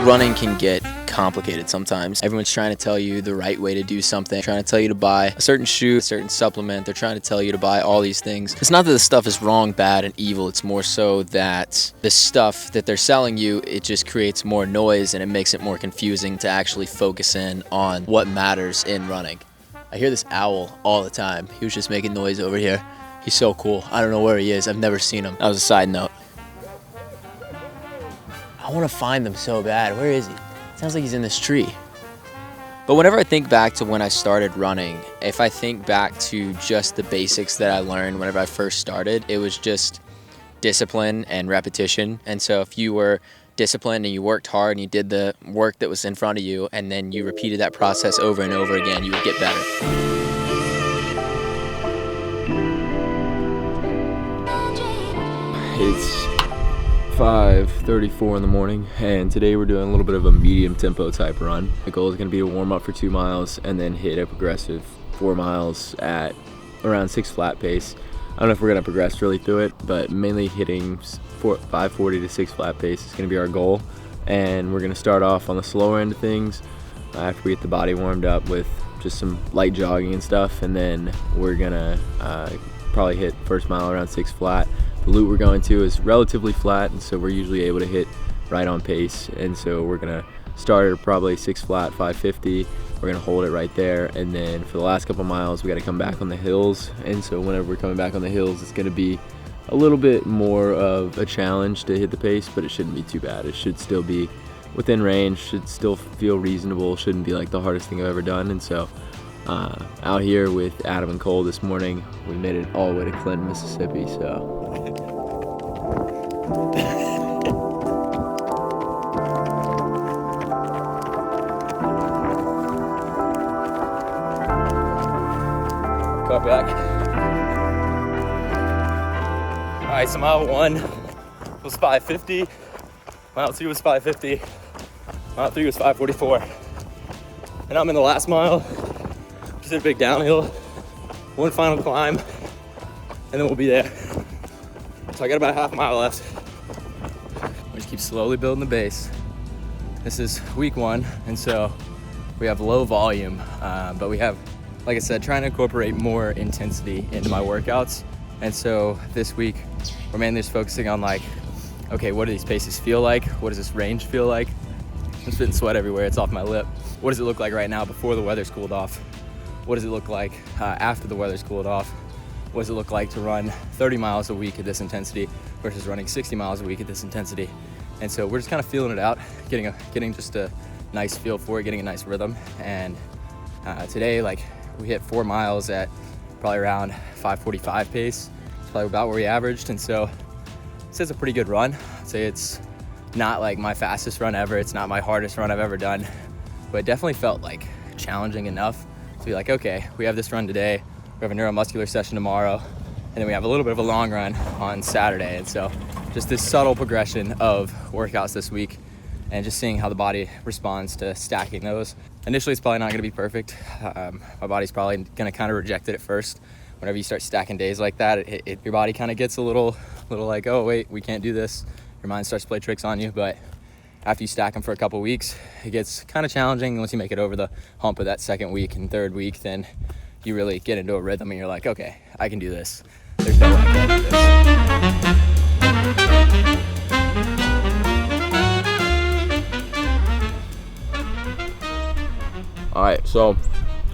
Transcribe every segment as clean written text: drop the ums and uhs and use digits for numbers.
running can get complicated sometimes. Everyone's trying to tell you the right way to do something, trying to tell you to buy a certain shoe, a certain supplement. They're trying to tell you to buy all these things. It's not that the stuff is wrong, bad, and evil. It's more so that the stuff that they're selling you, it just creates more noise and it makes it more confusing to actually focus in on what matters in running. I hear this owl all the time. He was just making noise over here. He's so cool. I don't know where he is. I've never seen him. That was a side note. I want to find them so bad. Where is he? Sounds like he's in this tree. But whenever I think back to when I started running, if I think back to just the basics that I learned whenever I first started, it was just discipline and repetition. And so if you were disciplined and you worked hard and you did the work that was in front of you, and then you repeated that process over and over again, you would get better. It's 5:34 in the morning, and today we're doing a little bit of a medium tempo type run. The goal is going to be to warm up for 2 miles and then hit a progressive 4 miles at around 6 flat pace. I don't know if we're going to progress really through it, but mainly hitting 5:40 to 6 flat pace is going to be our goal. And we're going to start off on the slower end of things after we get the body warmed up with just some light jogging and stuff, and then we're going to probably hit first mile around 6 flat. The loop we're going to is relatively flat, and so we're usually able to hit right on pace. And so we're gonna start at probably 6 flat, 550. We're gonna hold it right there, and then for the last couple miles, we got to come back on the hills. And so whenever we're coming back on the hills, it's gonna be a little bit more of a challenge to hit the pace, but it shouldn't be too bad. It should still be within range, should still feel reasonable, shouldn't be like the hardest thing I've ever done. And so out here with Adam and Cole this morning, we made it all the way to Clinton, Mississippi. So cut back. All right, so mile 1 was 550, mile 2 was 550, mile 3 was 544. And I'm in the last mile, just a big downhill, one final climb, and then we'll be there. So I got about a half mile left. We just keep slowly building the base. This is week 1, and so we have low volume, but we have, like I said, trying to incorporate more intensity into my workouts. And so this week, we're mainly just focusing on like, okay, what do these paces feel like? What does this range feel like? I'm spitting sweat everywhere, it's off my lip. What does it look like right now before the weather's cooled off? What does it look like after the weather's cooled off? What does it look like to run 30 miles a week at this intensity versus running 60 miles a week at this intensity? And so we're just kind of feeling it out, getting just a nice feel for it, getting a nice rhythm. And today, like, we hit 4 miles at probably around 5:45 pace. It's probably about where we averaged. And so it's a pretty good run. I'd say it's not like my fastest run ever. It's not my hardest run I've ever done, but it definitely felt like challenging enough to be like, okay, we have this run today. We have a neuromuscular session tomorrow, and then we have a little bit of a long run on Saturday. And so just this subtle progression of workouts this week and just seeing how the body responds to stacking those. Initially, it's probably not gonna be perfect. My body's probably gonna kind of reject it at first. Whenever you start stacking days like that, your body kind of gets a little like, oh wait, we can't do this. Your mind starts to play tricks on you, but after you stack them for a couple weeks, it gets kind of challenging. Once you make it over the hump of that second week and third week, then you really get into a rhythm and you're like, okay, I can do this. There's no way I can't do this. all right, so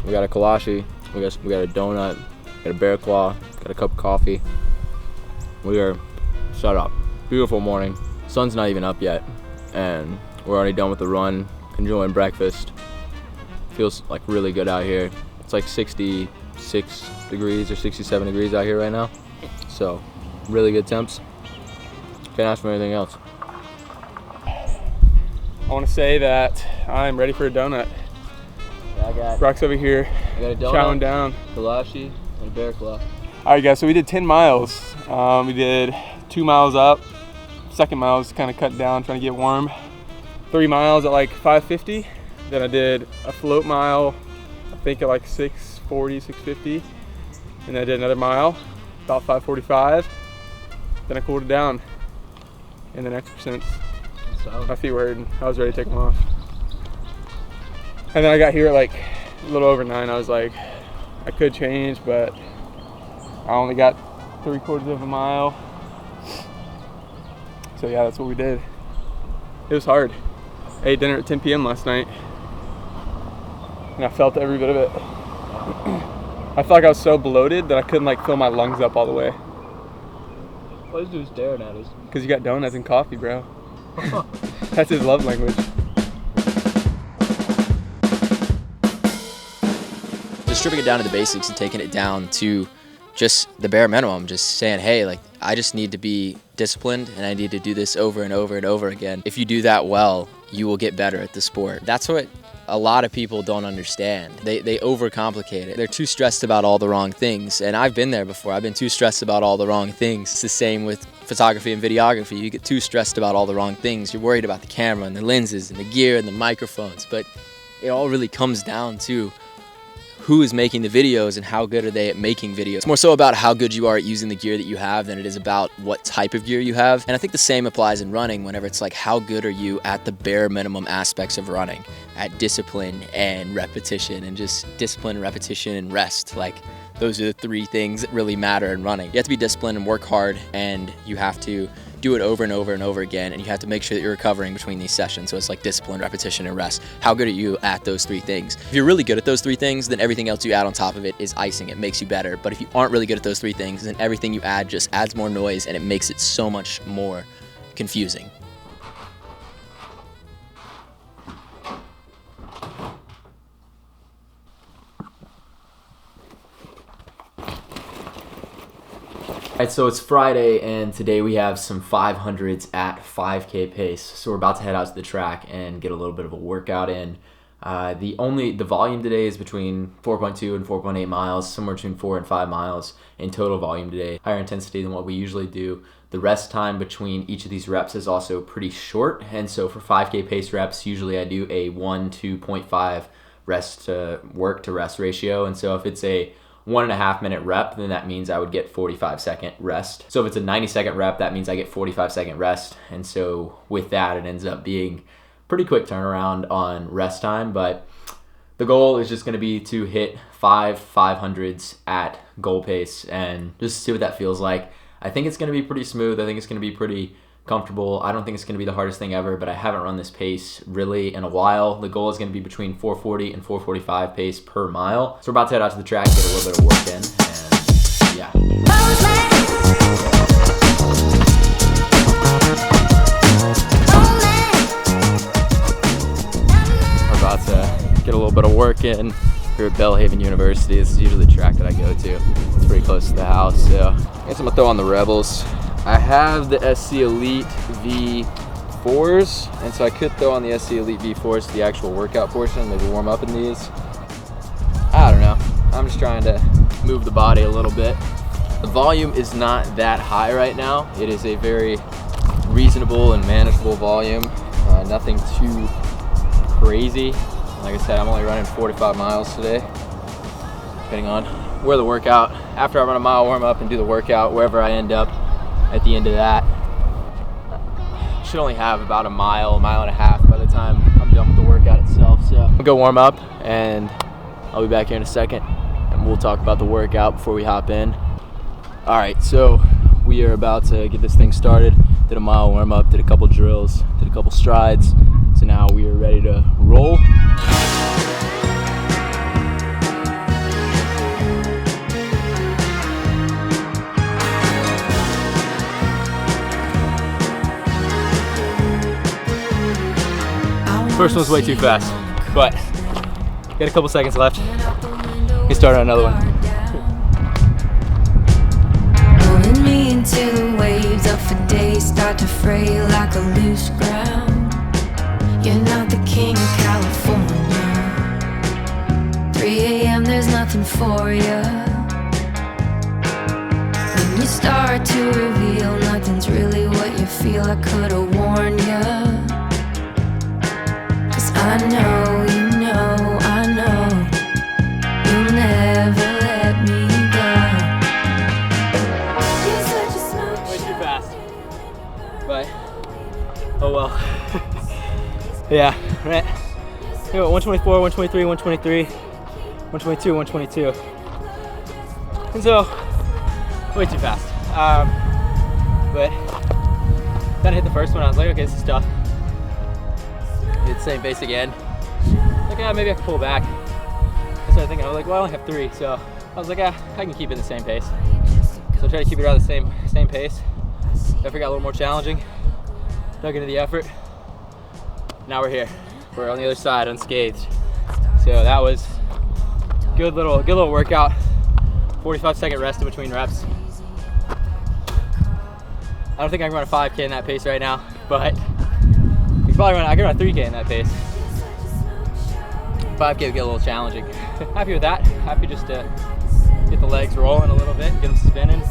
we got a kolache, we got a donut, got a bear claw, got a cup of coffee. We are set up. Beautiful morning. Sun's not even up yet, and we're already done with the run, enjoying breakfast. Feels like really good out here. It's like 66 degrees or 67 degrees out here right now. So really good temps. Can't ask for anything else. I want to say that I'm ready for a donut. Yeah, I got Brock's over here I got a donut, chowing down. kolache, and a bear claw. All right, guys, so we did 10 miles. We did 2 miles up. Second mile was kind of cut down, trying to get warm. 3 miles at like 550. Then I did a float mile, I think at like 640, 650. And then I did another mile, about 545. Then I cooled it down. And then extra since. solid. My feet were hurting. I was ready to take them off. And then I got here at like a little over 9. I was like, I could change, but I only got 3/4 of a mile. So yeah, that's what we did. It was hard. I ate dinner at 10 p.m. last night, and I felt every bit of it. I felt like I was so bloated that I couldn't like fill my lungs up all the way. Why is dude staring at us? Because you got donuts and coffee, bro. That's his love language. Just stripping it down to the basics and taking it down to just the bare minimum, just saying, hey, like, I just need to be disciplined and I need to do this over and over and over again. If you do that well, you will get better at the sport. That's what a lot of people don't understand. They overcomplicate it. They're too stressed about all the wrong things. And I've been there before. I've been too stressed about all the wrong things. It's the same with photography and videography. You get too stressed about all the wrong things. You're worried about the camera and the lenses and the gear and the microphones. But it all really comes down to who is making the videos and how good are they at making videos. It's more so about how good you are at using the gear that you have than it is about what type of gear you have. And I think the same applies in running whenever it's like, how good are you at the bare minimum aspects of running, at discipline and repetition, and just discipline, repetition, and rest. Like, those are the 3 things that really matter in running. You have to be disciplined and work hard, and you have to do it over and over and over again, and you have to make sure that you're recovering between these sessions. So it's like discipline, repetition, and rest. How good are you at those 3 things? If you're really good at those 3 things, then everything else you add on top of it is icing. It makes you better. But if you aren't really good at those 3 things, then everything you add just adds more noise, and it makes it so much more confusing. Alright, so it's Friday, and today we have some 500s at 5K pace. So we're about to head out to the track and get a little bit of a workout in. The volume today is between 4.2 and 4.8 miles, somewhere between 4 and 5 miles in total volume today. Higher intensity than what we usually do. The rest time between each of these reps is also pretty short, and so for 5K pace reps, usually I do a 1-2.5 rest to work to rest ratio, and so if it's a 1.5 minute rep, then that means I would get 45-second rest. So if it's a 90-second rep, that means I get 45-second rest. And so with that, it ends up being pretty quick turnaround on rest time. But the goal is just going to be to hit 5 500s at goal pace and just see what that feels like. I think it's going to be pretty smooth. I think it's going to be pretty comfortable. I don't think it's going to be the hardest thing ever, but I haven't run this pace really in a while. The goal is going to be between 440 and 445 pace per mile. So we're about to head out to the track, get a little bit of work in, and yeah. We're about to get a little bit of work in here at Belhaven University. This is usually the track that I go to. It's pretty close to the house, so I guess I'm gonna throw on the Rebels. I have the SC Elite V4s, and so I could throw on the SC Elite V4s to the actual workout portion, maybe warm up in these. I don't know. I'm just trying to move the body a little bit. The volume is not that high right now. It is a very reasonable and manageable volume. Nothing too crazy. Like I said, I'm only running 45 miles today, depending on where the workout. After I run a mile warm up and do the workout, wherever I end up at the end of that, should only have about a mile and a half by the time I'm done with the workout itself. So I'll go warm up, and I'll be back here in a second, and we'll talk about the workout before we hop in. All right, so we are about to get this thing started. Did a mile warm up, did a couple drills, did a couple strides. So now we are ready to roll. First one's way too fast, but got a couple seconds left. Get started on another one. Pulling me into the waves up for days, start to fray like a loose ground. You're not the king of California. 3 a.m. there's nothing for you. When you start to reveal nothing's really what you feel, I could've warned you. I know, you know, I know you'll never let me go. You're such a smoke Way too show. fast. But, oh well. Yeah, right. 124, 123, 123, 122, 122. And so, way too fast. But then I hit the first one. I was like, okay, this is tough. Did the same pace again. Like, maybe I can pull back. I started thinking, I was like, well, I only have 3, so I was like, I can keep it the same pace. So I tried to keep it around the same pace. Effort got a little more challenging. Dug into the effort. Now we're here. We're on the other side unscathed. So that was good little workout. 45-second rest in between reps. I don't think I can run a 5K in that pace right now, but I can run a 3K in that pace. 5K would get a little challenging. Happy with that. Happy just to get the legs rolling a little bit, get them spinning.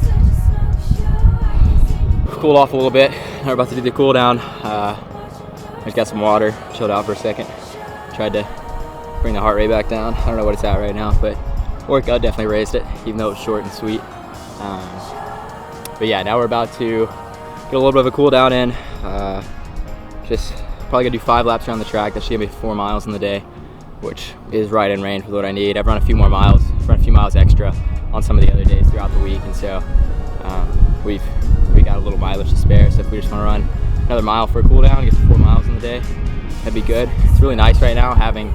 Cooled off a little bit. Now we're about to do the cool down. I just got some water, chilled out for a second. Tried to bring the heart rate back down. I don't know what it's at right now, but workout definitely raised it, even though it was short and sweet. But yeah, now we're about to get a little bit of a cool down in. Just probably gonna do 5 laps around the track. That should give me 4 miles in the day, which is right in range with what I need. I've run a few more miles, run a few miles extra on some of the other days throughout the week, and so we got a little mileage to spare. So if we just want to run another mile for a cool down, get to 4 miles in the day, that'd be good. It's really nice right now having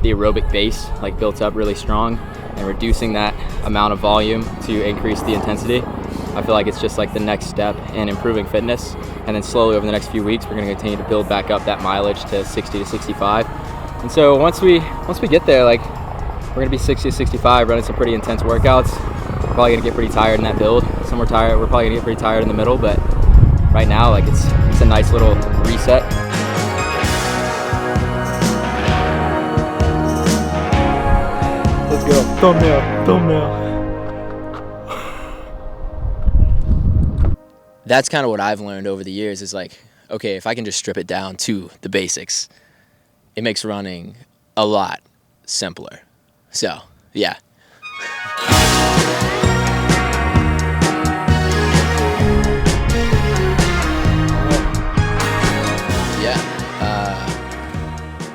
the aerobic base like built up really strong and reducing that amount of volume to increase the intensity. I feel like it's just like the next step in improving fitness, and then slowly over the next few weeks we're going to continue to build back up that mileage to 60 to 65. And so once we get there, like, we're going to be 60 to 65 running some pretty intense workouts. We're probably going to get pretty tired in that build. We're probably going to get pretty tired in the middle, but right now, like, it's a nice little reset. Let's go. Thumbnail. That's kind of what I've learned over the years is like, okay, if I can just strip it down to the basics, it makes running a lot simpler. So, yeah.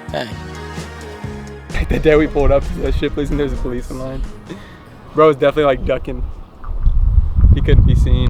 Hey. The day we pulled up to the Shipley's and there's a police in line. Bro was definitely like ducking. He couldn't be seen.